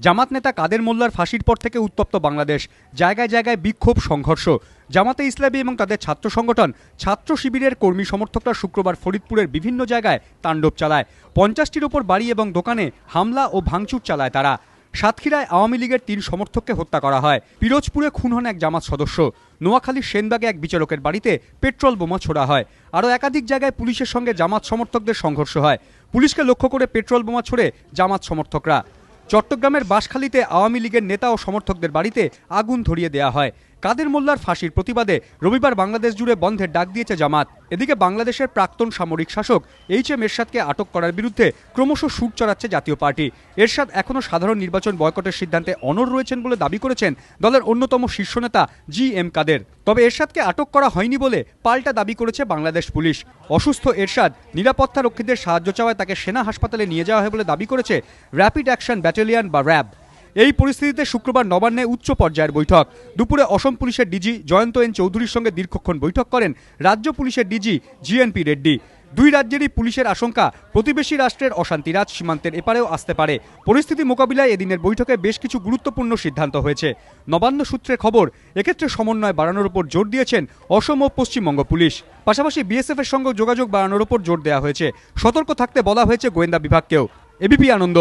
জামাত নেতা কাদের মোল্লার ফাঁসির পর থেকে উত্তপ্ত বাংলাদেশ। জায়গায় জায়গায় বিক্ষোভ, সংঘর্ষ। জামাতে ইসলামী এবং তাদের ছাত্র সংগঠন ছাত্র শিবিরের কর্মী সমর্থকরা শুক্রবার ফরিদপুরের বিভিন্ন জায়গায় তাণ্ডব চালায়। 50টির ওপর বাড়ি এবং দোকানে হামলা ও ভাঙচুর চালায় তারা। সাতক্ষীরায় আওয়ামী লীগের 3 সমর্থককে হত্যা করা হয়। পিরোজপুরে খুন হন এক জামাত সদস্য। নোয়াখালীর সেনবাগে এক বিচারকের বাড়িতে পেট্রোল বোমা ছোড়া হয়। আরও একাধিক জায়গায় পুলিশের সঙ্গে জামাত সমর্থকদের সংঘর্ষ হয়। পুলিশকে লক্ষ্য করে পেট্রোল বোমা ছোড়ে জামাত সমর্থকরা। চট্টগ্রামের বাঁশখালীতে আওয়ামী লীগের নেতা ও সমর্থকদের বাড়িতে আগুন ধরিয়ে দেওয়া হয়। কাদের মোল্লার ফাঁসির প্রতিবাদে রবিবার বাংলাদেশ জুড়ে বন্ধের ডাক দিয়েছে জামাত। এদিকে বাংলাদেশের প্রাক্তন সামরিক শাসক এইচ.এম. এরশাদকে আটক করার বিরুদ্ধে ক্রমশ সুর চড়াচ্ছে জাতীয় পার্টি। এরশাদ এখনও সাধারণ নির্বাচন বয়কটের সিদ্ধান্তে অনড় রয়েছেন বলে দাবি করেছেন দলের অন্যতম শীর্ষ নেতা জি.এম. কাদের। তবে এরশাদকে আটক করা হয়নি বলে পাল্টা দাবি করেছে বাংলাদেশ পুলিশ। অসুস্থ এরশাদ নিরাপত্তা রক্ষীদের সাহায্য চাওয়ায় তাকে সেনা হাসপাতালে নিয়ে যাওয়া হয় বলে দাবি করেছে র্যাপিড অ্যাকশন ব্যাটালিয়ন বা র্যাব। এই পরিস্থিতিতে শুক্রবার নবান্নে উচ্চ পর্যায়ের বৈঠক। দুপুরে অসম পুলিশের ডিজি জয়ন্ত এন চৌধুরীর সঙ্গে দীর্ঘক্ষণ বৈঠক করেন রাজ্য পুলিশের ডিজি জি.এন.পি. রেড্ডি। দুই রাজ্যেরই পুলিশের আশঙ্কা প্রতিবেশী রাষ্ট্রের অশান্তিরাজ সীমান্তের এপারেও আসতে পারে। পরিস্থিতি মোকাবিলায় এদিনের বৈঠকে বেশ কিছু গুরুত্বপূর্ণ সিদ্ধান্ত হয়েছে। নবান্ন সূত্রে খবর, এক্ষেত্রে সমন্বয় বাড়ানোর উপর জোর দিয়েছেন অসম ও পশ্চিমবঙ্গ পুলিশ। পাশাপাশি বিএসএফ এর সঙ্গে যোগাযোগ বাড়ানোর উপর জোর দেওয়া হয়েছে। সতর্ক থাকতে বলা হয়েছে গোয়েন্দা বিভাগকেও। এবিপি আনন্দ।